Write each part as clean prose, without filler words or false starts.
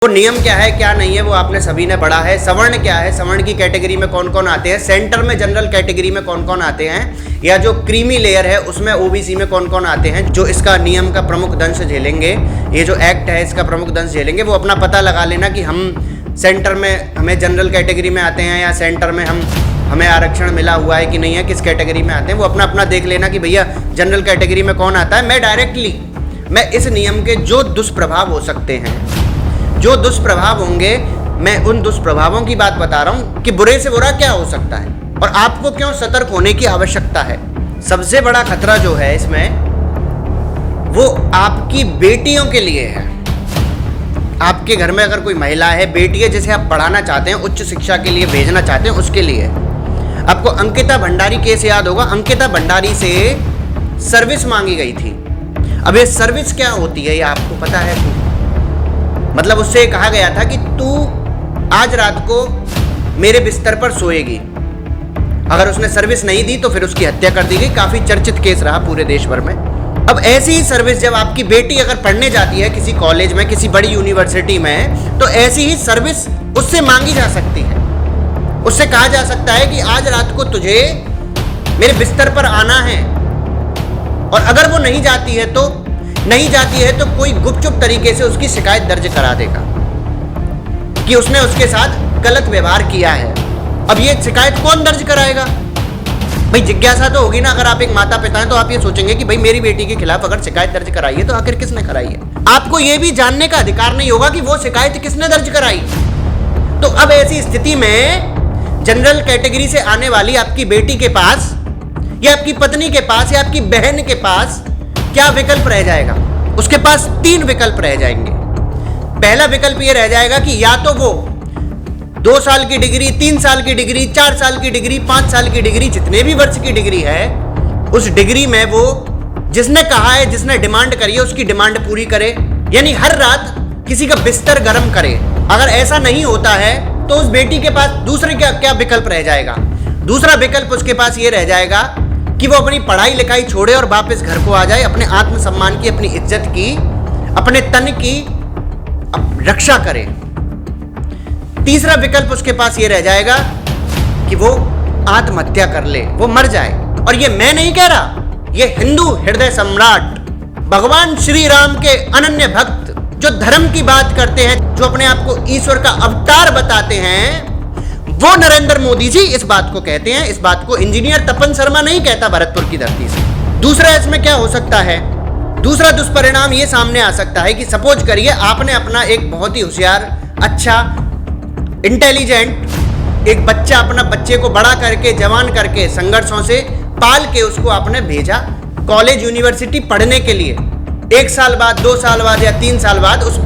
वो नियम क्या है क्या नहीं है वो आपने सभी ने पढ़ा है। सवर्ण क्या है, सवर्ण की कैटेगरी में कौन कौन आते हैं, सेंटर में जनरल कैटेगरी में कौन कौन आते हैं, या जो क्रीमी लेयर है उसमें ओबीसी में कौन कौन आते हैं, जो इसका नियम का प्रमुख दंश झेलेंगे, ये जो एक्ट है इसका प्रमुख दंश झेलेंगे। वो अपना पता लगा लेना कि हम सेंटर में हमें जनरल कैटेगरी में आते हैं या सेंटर में हमें आरक्षण मिला हुआ है कि नहीं है, किस कैटेगरी में आते हैं, वो अपना अपना देख लेना कि भैया जनरल कैटेगरी में कौन आता है। मैं इस नियम के जो दुष्प्रभाव हो सकते हैं, जो दुष्प्रभाव होंगे, मैं उन दुष्प्रभावों की बात बता रहा हूं कि बुरे से बुरा क्या हो सकता है और आपको क्यों सतर्क होने की आवश्यकता है। सबसे बड़ा खतरा जो है इसमें वो आपकी बेटियों के लिए है। आपके घर में अगर कोई महिला है, बेटी है, जिसे आप पढ़ाना चाहते हैं, उच्च शिक्षा के लिए भेजना चाहते हैं, उसके लिए आपको अंकिता भंडारी केस याद होगा। अंकिता भंडारी से सर्विस मांगी गई थी। अब ये सर्विस क्या होती है ये आपको पता है? मतलब उससे कहा गया था कि तू आज रात को मेरे बिस्तर पर सोएगी। अगर उसने सर्विस नहीं दी तो फिर उसकी हत्या कर दी गई। काफी चर्चित केस रहा पूरे देश भर में। अब ऐसी ही सर्विस जब आपकी बेटी अगर पढ़ने जाती है किसी कॉलेज में, किसी बड़ी यूनिवर्सिटी में, तो ऐसी ही सर्विस उससे मांगी जा सकती है। उससे कहा जा सकता है कि आज रात को तुझे मेरे बिस्तर पर आना है, और अगर वो नहीं जाती है तो कोई गुपचुप तरीके से उसकी शिकायत दर्ज करा देगा कि उसने उसके साथ गलत व्यवहार किया है। अब ये शिकायत कौन दर्ज कराएगा? भाई जिज्ञासा तो होगी ना। अगर आप एक माता पिता हैं तो आप ये सोचेंगे कि भाई मेरी बेटी के खिलाफ अगर शिकायत दर्ज कराई है तो आखिर किसने कराई है। आपको ये भी जानने का अधिकार नहीं होगा कि वो शिकायत किसने दर्ज कराई। तो अब ऐसी स्थिति में जनरल कैटेगरी से आने वाली आपकी बेटी के पास या आपकी पत्नी के पास या आपकी बहन के पास क्या विकल्प रह जाएगा? उसके पास 3 विकल्प रह जाएंगे। पहला विकल्प ये रह जाएगा कि या तो वो 2 साल की डिग्री, 3 साल की डिग्री, 4 साल की डिग्री, 5 साल की डिग्री, जितने भी वर्ष की डिग्री है, उस डिग्री में वो जिसने कहा है, जिसने डिमांड करी है, उसकी डिमांड पूरी करे, यानी हर रात किसी का बिस्तर गर्म करे। अगर ऐसा नहीं होता है तो उस बेटी के पास दूसरे क्या विकल्प रह जाएगा? दूसरा विकल्प उसके पास ये रह जाएगा कि वो अपनी पढ़ाई लिखाई छोड़े और वापस घर को आ जाए, अपने आत्मसम्मान की, अपनी इज्जत की, अपने तन की रक्षा करे। तीसरा विकल्प उसके पास ये रह जाएगा कि वो आत्महत्या कर ले, वो मर जाए। और ये मैं नहीं कह रहा, ये हिंदू हृदय सम्राट भगवान श्री राम के अनन्य भक्त जो धर्म की बात करते हैं, जो अपने आप को ईश्वर का अवतार बताते हैं, वो नरेंद्र मोदी जी इस बात को कहते हैं। इस बात को इंजीनियर तपन शर्मा नहीं कहता भरतपुर की धरती से। दूसरा इसमें क्या हो सकता है? दूसरा दुष्परिणाम ये सामने आ सकता है कि सपोज करिए आपने अपना एक बहुत ही होशियार, अच्छा, इंटेलिजेंट एक बच्चा, अपना बच्चे को बड़ा करके, जवान करके, संघर्षों से पाल के उसको आपने भेजा कॉलेज यूनिवर्सिटी पढ़ने के लिए। 1 साल बाद, 2 साल बाद या 3 साल बाद उस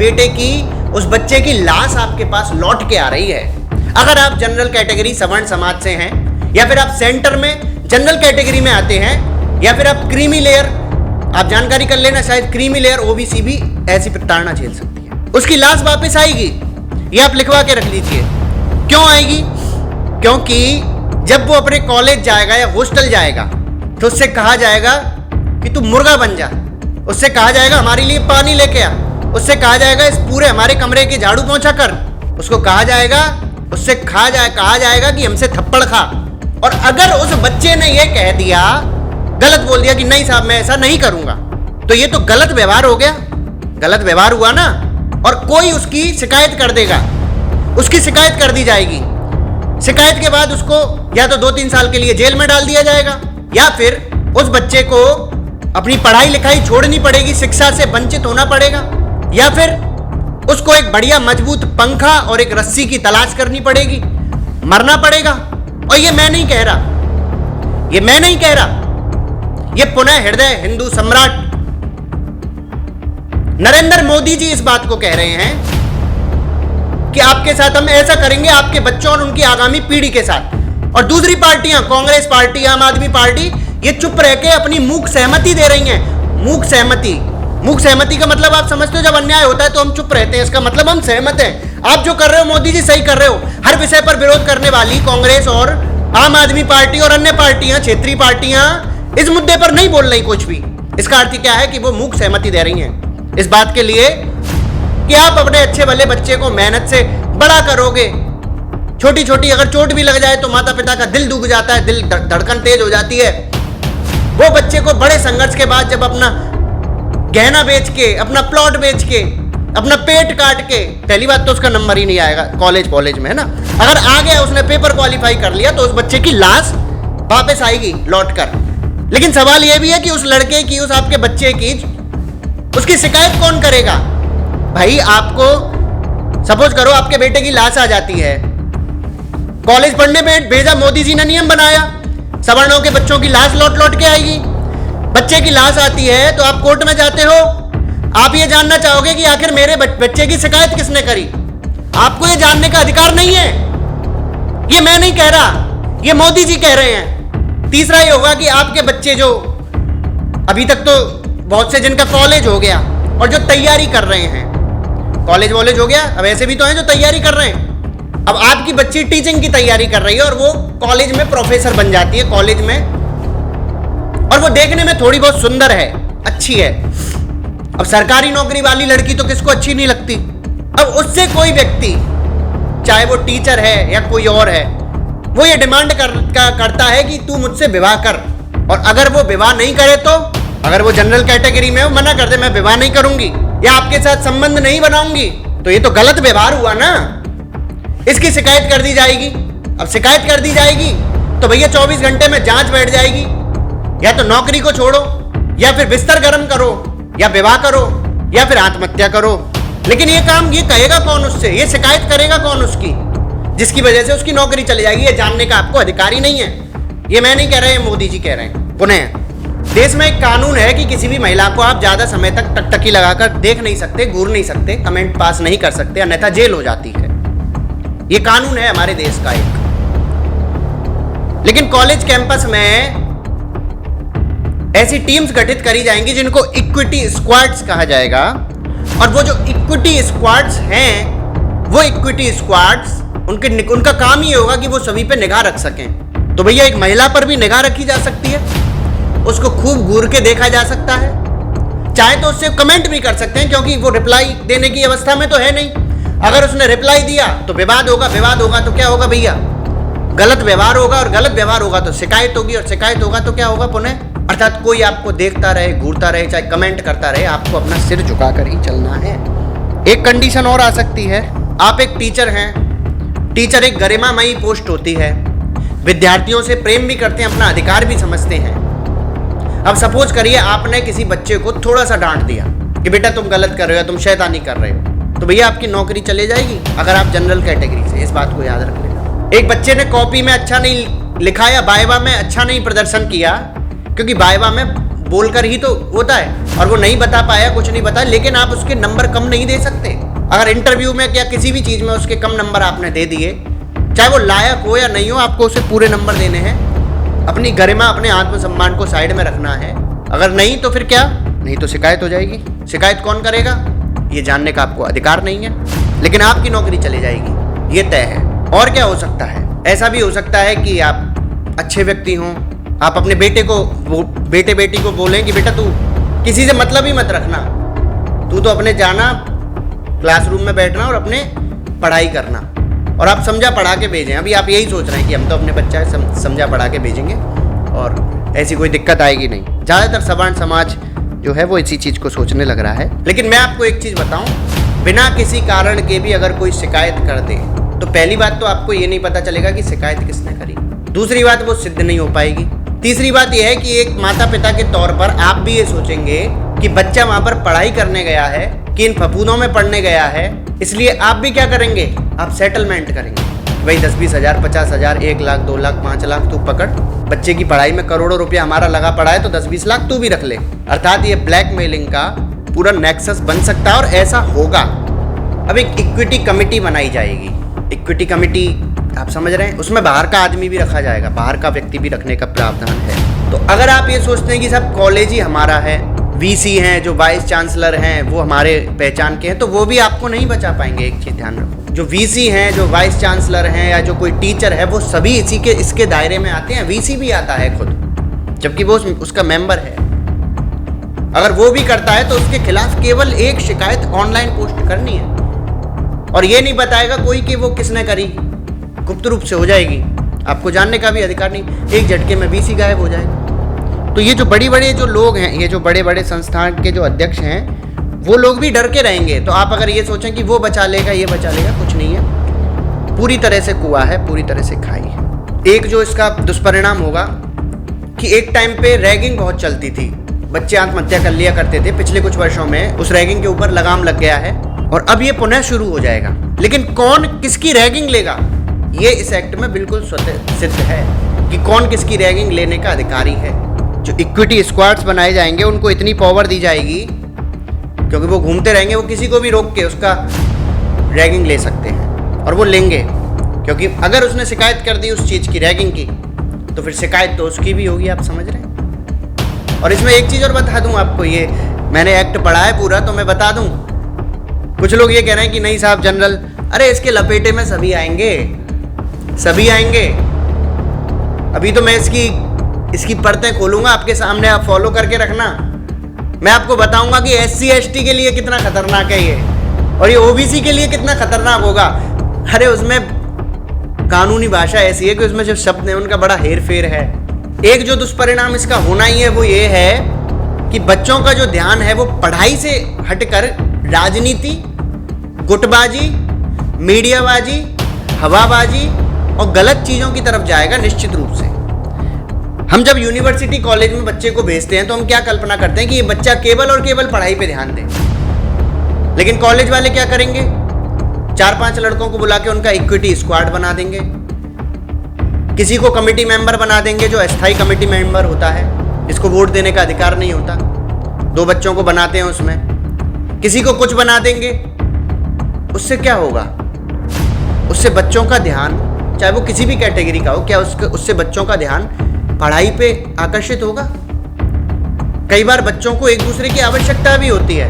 बच्चे की लाश आपके पास लौट के आ रही है। अगर आप जनरल कैटेगरी सवर्ण समाज से हैं, या फिर आप सेंटर में जनरल कैटेगरी में आते हैं, या फिर आप क्रीमी लेयर, आप जानकारी कर लेना, शायद क्रीमी लेयर ओबीसी भी ऐसी प्रताड़ना झेल सकती है। उसकी लाश वापस आएगी, ये आप लिखवा के रख लीजिए। क्यों आएगी? क्योंकि जब वो अपने कॉलेज जाएगा या हॉस्टल जाएगा तो उससे कहा जाएगा कि तू मुर्गा बन जा, उससे कहा जाएगा हमारे लिए पानी लेके आ, उससे कहा जाएगा इस पूरे हमारे कमरे की झाड़ू पोंछा कर, उसको कहा जाएगा कि हमसे थप्पड़ खा। और अगर उस बच्चे ने ये कह दिया, गलत बोल दिया कि नहीं साहब मैं ऐसा नहीं करूंगा, तो ये तो गलत व्यवहार हो गया, गलत व्यवहार हुआ ना। और कोई उसकी शिकायत कर देगा, उसकी शिकायत कर दी जाएगी। शिकायत के बाद उसको या तो 2-3 साल के लिए जेल में डाल दिया जाएगा, या फिर उस बच्चे को अपनी पढ़ाई लिखाई छोड़नी पड़ेगी, शिक्षा से वंचित होना पड़ेगा, या फिर उसको एक बढ़िया मजबूत पंखा और एक रस्सी की तलाश करनी पड़ेगी, मरना पड़ेगा। और ये मैं नहीं कह रहा, ये पुनः हृदय हिंदू सम्राट नरेंद्र मोदी जी इस बात को कह रहे हैं कि आपके साथ हम ऐसा करेंगे, आपके बच्चों और उनकी आगामी पीढ़ी के साथ। और दूसरी पार्टियां, कांग्रेस पार्टी, आम आदमी पार्टी, ये चुप रह के अपनी मूक सहमति दे रही हैं। मूक सहमति का मतलब आप समझते हो, जब अन्याय होता है तो हम चुप रहते हैं, इसका मतलब हम सहमत हैं। आप जो कर रहे हो मोदी जी सही कर रहे हो। हर विषय पर विरोध करने वाली कांग्रेस और आम आदमी पार्टी और अन्य पार्टियां, क्षेत्रीय पार्टियां इस मुद्दे पर नहीं बोल रही कुछ भी। इसका अर्थ क्या है कि वो मूक सहमति दे रही हैं। इस बात के लिए कि आप अपने अच्छे भले बच्चे को मेहनत से बड़ा करोगे। छोटी छोटी अगर चोट भी लग जाए तो माता पिता का दिल दुख जाता है, दिल धड़कन तेज हो जाती है। वो बच्चे को बड़े संघर्ष के बाद जब अपना गहना बेच के, अपना प्लॉट बेच के, अपना पेट काट के, पहली बात तो उसका नंबर ही नहीं आएगा कॉलेज में, है ना। अगर आ गया, उसने पेपर क्वालिफाई कर लिया, तो उस बच्चे की लाश वापस आएगी लौट कर। लेकिन सवाल यह भी है कि उस लड़के की, उस आपके बच्चे की, उसकी शिकायत कौन करेगा? भाई आपको सपोज करो आपके बेटे की लाश आ जाती है, कॉलेज पढ़ने में भेजा, मोदी जी ने नियम बनाया, सवर्णों के बच्चों की लाश लौट लौट के आएगी। बच्चे की लाश आती है तो आप कोर्ट में जाते हो, आप ये जानना चाहोगे कि आखिर मेरे बच्चे की शिकायत किसने करी। आपको ये जानने का अधिकार नहीं है। ये मैं नहीं कह रहा, ये मोदी जी कह रहे हैं। तीसरा ये होगा कि आपके बच्चे जो अभी तक तो बहुत से जिनका कॉलेज हो गया और जो तैयारी कर रहे हैं, कॉलेज वॉलेज हो गया, अब ऐसे भी तो हैं जो तैयारी कर रहे हैं। अब आपकी बच्ची टीचिंग की तैयारी कर रही है और वो कॉलेज में प्रोफेसर बन जाती है कॉलेज में, और वो देखने में थोड़ी बहुत सुंदर है, अच्छी है। अब सरकारी नौकरी वाली लड़की तो किसको अच्छी नहीं लगती। अब उससे कोई व्यक्ति, चाहे वो टीचर है या कोई और है, वो ये डिमांड करता है कि तू मुझसे विवाह कर, और अगर वो विवाह नहीं करे तो, अगर वो जनरल कैटेगरी में मना कर दे, मैं विवाह नहीं करूंगी या आपके साथ संबंध नहीं बनाऊंगी, तो ये तो गलत व्यवहार हुआ ना। इसकी शिकायत कर दी जाएगी। अब शिकायत कर दी जाएगी तो भैया 24 घंटे में जांच बैठ जाएगी। या तो नौकरी को छोड़ो, या फिर बिस्तर गर्म करो, या विवाह करो, या फिर आत्महत्या करो। लेकिन ये काम ये कहेगा कौन उससे, ये शिकायत करेगा कौन उसकी, जिसकी वजह से उसकी नौकरी चली जाएगी? ये जानने का आपको अधिकार ही नहीं है। ये मैं नहीं कह रहा, मोदी जी कह रहे हैं। पुनः देश में एक कानून है कि किसी भी महिला को आप ज्यादा समय तक टकटकी लगाकर देख नहीं सकते, घूर नहीं सकते, कमेंट पास नहीं कर सकते, अन्यथा जेल हो जाती है। ये कानून है हमारे देश का एक। लेकिन कॉलेज कैंपस में ऐसी टीम्स गठित करी जाएंगी जिनको इक्विटी स्क्वाड्स कहा जाएगा, और वो जो इक्विटी स्क्वाड्स हैं, वो इक्विटी स्क्वाड्स उनका काम ये होगा कि वो सभी पे निगाह रख सकें। तो भैया एक महिला पर भी निगाह रखी जा सकती है, उसको खूब घूर के देखा जा सकता है, चाहे तो उससे कमेंट भी कर सकते हैं, क्योंकि वो रिप्लाई देने की अवस्था में तो है नहीं। अगर उसने रिप्लाई दिया तो विवाद होगा, विवाद होगा तो क्या होगा भैया? गलत व्यवहार होगा, और गलत व्यवहार होगा तो शिकायत होगी, और शिकायत होगा तो क्या होगा? पुनः अर्थात कोई आपको देखता रहे, घूरता रहे, चाहे कमेंट करता रहे, आपको अपना सिर झुकाकर ही चलना है। एक कंडीशन और आ सकती है, आप एक टीचर हैं, टीचर एक गरिमामयी पोस्ट होती है, विद्यार्थियों से प्रेम भी करते हैं, अपना अधिकार भी समझते हैं। अब सपोज करिए आपने किसी बच्चे को थोड़ा सा डांट दिया कि बेटा तुम गलत कर रहे हो, तुम शैतानी कर रहे हो, तो भैया आपकी नौकरी चले जाएगी अगर आप जनरल कैटेगरी से। इस बात को याद रख लेना। एक बच्चे ने कॉपी में अच्छा नहीं लिखा या वाइवा में अच्छा नहीं प्रदर्शन किया, क्योंकि वाइवा में बोलकर ही तो होता है, और वो नहीं बता पाया, कुछ नहीं बताया, लेकिन आप उसके नंबर कम नहीं दे सकते। अगर इंटरव्यू में या किसी भी चीज़ में उसके कम नंबर आपने दे दिए, चाहे वो लायक हो या नहीं हो, आपको उसे पूरे नंबर देने हैं। अपनी गरिमा, अपने आत्मसम्मान को साइड में रखना है। अगर नहीं तो फिर क्या? नहीं तो शिकायत हो जाएगी। शिकायत कौन करेगा ये जानने का आपको अधिकार नहीं है, लेकिन आपकी नौकरी चली जाएगी, ये तय है। और क्या हो सकता है? ऐसा भी हो सकता है कि आप अच्छे व्यक्ति हों, आप अपने बेटे बेटी को बोलें कि बेटा तू किसी से मतलब ही मत रखना, तू तो अपने जाना, क्लासरूम में बैठना और अपने पढ़ाई करना, और आप समझा पढ़ा के भेजें। अभी आप यही सोच रहे हैं कि हम तो अपने बच्चा समझा पढ़ा के भेजेंगे और ऐसी कोई दिक्कत आएगी नहीं। ज़्यादातर सवर्ण समाज जो है वो इसी चीज़ को सोचने लग रहा है। लेकिन मैं आपको एक चीज़ बताऊं, बिना किसी कारण के भी अगर कोई शिकायत कर दे तो पहली बात तो आपको ये नहीं पता चलेगा कि शिकायत किसने करी, दूसरी बात वो सिद्ध नहीं हो पाएगी, तीसरी बात यह है कि एक माता पिता के तौर पर आप भी ये सोचेंगे कि बच्चा वहाँ पर पढ़ाई करने गया है, कि इन फपूदों में पढ़ने गया है, इसलिए आप भी क्या करेंगे? आप सेटलमेंट करेंगे। भाई 10-20 हज़ार, 50 हज़ार, 1 लाख, 2 लाख, 5 लाख तू पकड़, बच्चे की पढ़ाई में करोड़ों रुपया हमारा लगा पड़ा है, तो 10-20 लाख तू भी रख ले। अर्थात ये ब्लैकमेलिंग का पूरा नेक्सस बन सकता है, और ऐसा होगा। अब एक इक्विटी कमेटी बनाई जाएगी। इक्विटी कमेटी आप समझ रहे हैं, उसमें बाहर का आदमी भी रखा जाएगा, बाहर का व्यक्ति भी रखने का प्रावधान है। तो अगर आप ये सोचते हैं कि सब कॉलेज ही हमारा है, वीसी हैं, जो वाइस चांसलर हैं वो हमारे पहचान के हैं, तो वो भी आपको नहीं बचा पाएंगे। एक चीज़ ध्यान रखो, जो वीसी हैं, जो वाइस चांसलर हैं, या जो कोई टीचर है, वो सभी इसके दायरे में आते हैं। वीसी भी आता है खुद, जबकि वो उसका मेंबर है। अगर वो भी करता है तो उसके खिलाफ केवल एक शिकायत ऑनलाइन पोस्ट करनी है, और ये नहीं बताएगा कोई कि वो किसने करी, गुप्त रूप से हो जाएगी, आपको जानने का भी अधिकार नहीं, एक झटके में 20 ही गायब हो जाएगा। तो ये जो बड़ी बड़े जो लोग हैं, ये जो बड़े बड़े संस्थान के जो अध्यक्ष हैं, वो लोग भी डर के रहेंगे। तो आप अगर ये सोचें कि वो बचा लेगा, ये बचा लेगा, कुछ नहीं है, पूरी तरह से कुआ है, पूरी तरह से खाई है। एक जो इसका दुष्परिणाम होगा कि एक टाइम पे रैगिंग बहुत चलती थी, बच्चे आत्महत्या कर लिया करते थे, पिछले कुछ वर्षों में उस रैगिंग के ऊपर लगाम लग गया है और अब ये पुनः शुरू हो जाएगा। लेकिन कौन किसकी रैगिंग लेगा, ये इस एक्ट में बिल्कुल स्वतः सिद्ध है कि कौन किसकी रैगिंग लेने का अधिकारी है। जो इक्विटी स्क्वाड्स बनाए जाएंगे उनको इतनी पावर दी जाएगी, क्योंकि वो घूमते रहेंगे, वो किसी को भी रोक के उसका रैगिंग ले सकते हैं, और वो लेंगे, क्योंकि अगर उसने शिकायत कर दी उस चीज़ की, रैगिंग की, तो फिर शिकायत तो उसकी भी होगी, आप समझ रहे हैं। और इसमें एक चीज़ और बता दूं आपको, ये मैंने एक्ट पढ़ा है पूरा, तो मैं बता दूं, कुछ लोग ये कह रहे हैं कि नहीं साहब जनरल, अरे इसके लपेटे में सभी आएंगे, सभी आएंगे। अभी तो मैं इसकी परतें खोलूंगा आपके सामने, आप फॉलो करके रखना। मैं आपको बताऊंगा कि SC ST के लिए कितना खतरनाक है ये, और ये OBC के लिए कितना खतरनाक होगा। अरे उसमें कानूनी भाषा ऐसी है कि उसमें जो शब्द है उनका बड़ा हेर फेर है। एक जो दुष्परिणाम इसका होना ही है वो ये है कि बच्चों का जो ध्यान है वो पढ़ाई से हटकर राजनीति, गुटबाजी, मीडियाबाजी, हवाबाजी और गलत चीज़ों की तरफ जाएगा निश्चित रूप से। हम जब यूनिवर्सिटी कॉलेज में बच्चे को भेजते हैं तो हम क्या कल्पना करते हैं कि ये बच्चा केवल और केवल पढ़ाई पे ध्यान दे, लेकिन कॉलेज वाले क्या करेंगे, 4-5 लड़कों को बुला के उनका इक्विटी स्क्वाड बना देंगे, किसी को कमेटी मेंबर बना देंगे जो अस्थाई कमेटी मेंबर होता है, जिसको वोट देने का अधिकार नहीं होता, 2 बच्चों को बनाते हैं उसमें, किसी को कुछ बना देंगे। उससे क्या होगा, उससे बच्चों का ध्यान, चाहे वो किसी भी कैटेगरी का हो, क्या उससे बच्चों का ध्यान पढ़ाई पे आकर्षित होगा। कई बार बच्चों को एक दूसरे की आवश्यकता भी होती है,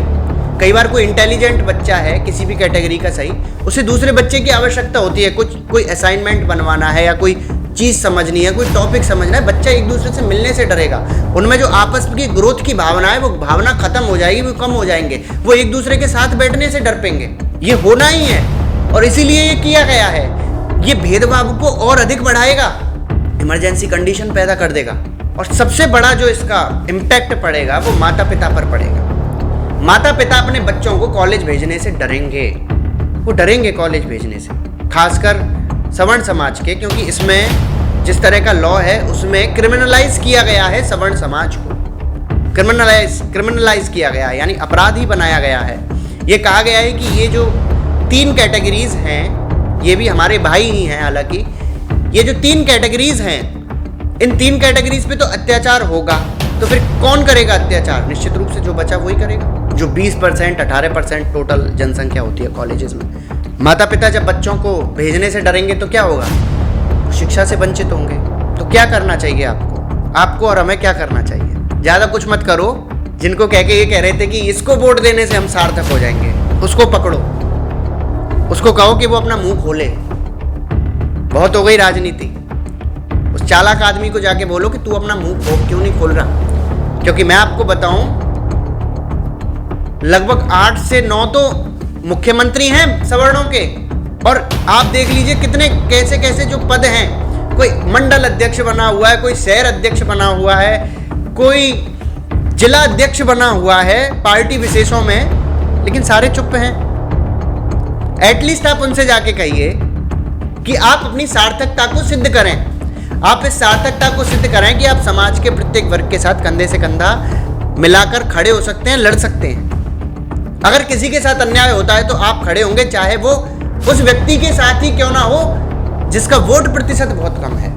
कई बार कोई इंटेलिजेंट बच्चा है किसी भी कैटेगरी का, सही, उसे दूसरे बच्चे की आवश्यकता होती है, कोई असाइनमेंट बनवाना है या कोई चीज़ समझनी है, कोई टॉपिक समझना है, बच्चा एक दूसरे से मिलने से डरेगा, उनमें जो आपस की ग्रोथ की भावना है वो भावना खत्म हो जाएगी, वो कम हो जाएंगे, वो एक दूसरे के साथ बैठने से डर पेंगे। ये होना ही है और इसीलिए ये किया गया है। ये भेदभाव को और अधिक बढ़ाएगा, इमरजेंसी कंडीशन पैदा कर देगा, और सबसे बड़ा जो इसका इम्पैक्ट पड़ेगा वो माता पिता पर पड़ेगा। माता पिता अपने बच्चों को कॉलेज भेजने से डरेंगे, वो डरेंगे कॉलेज भेजने से, खासकर सवर्ण समाज के, क्योंकि इसमें जिस तरह का लॉ है उसमें क्रिमिनलाइज किया गया है सवर्ण समाज को, क्रिमिनलाइज किया गया है, यानी अपराधी बनाया गया है। ये कहा गया है कि ये जो 3 कैटेगरीज हैं, ये भी हमारे भाई ही हैं, हालांकि ये जो 3 कैटेगरीज हैं, इन 3 कैटेगरीज पे तो अत्याचार होगा, तो फिर कौन करेगा अत्याचार, निश्चित रूप से जो बचा वही करेगा। जो 20% 18% टोटल जनसंख्या होती है कॉलेजेस में, माता पिता जब बच्चों को भेजने से डरेंगे तो क्या होगा, शिक्षा से वंचित होंगे। तो क्या करना चाहिए आपको और हमें क्या करना चाहिए, ज़्यादा कुछ मत करो। जिनको कह के ये कह रहे थे कि इसको वोट देने से हम सार्थक हो जाएंगे, उसको पकड़ो, उसको कहो कि वो अपना मुंह खोले, बहुत हो गई राजनीति। उस चालाक आदमी को जाके बोलो कि तू अपना मुंह क्यों नहीं खोल रहा, क्योंकि मैं आपको बताऊं लगभग 8 से 9 तो मुख्यमंत्री हैं सवर्णों के, और आप देख लीजिए कितने कैसे कैसे जो पद हैं, कोई मंडल अध्यक्ष बना हुआ है, कोई शहर अध्यक्ष बना हुआ है, कोई जिला अध्यक्ष बना हुआ है पार्टी विशेषों में, लेकिन सारे चुप हैं। एटलीस्ट आप उनसे जाके कहिए कि आप अपनी सार्थकता को सिद्ध करें, आप इस सार्थकता को सिद्ध करें कि आप समाज के प्रत्येक वर्ग के साथ कंधे से कंधा मिलाकर खड़े हो सकते हैं, लड़ सकते हैं। अगर किसी के साथ अन्याय होता है तो आप खड़े होंगे, चाहे वो उस व्यक्ति के साथ ही क्यों ना हो जिसका वोट प्रतिशत बहुत कम है।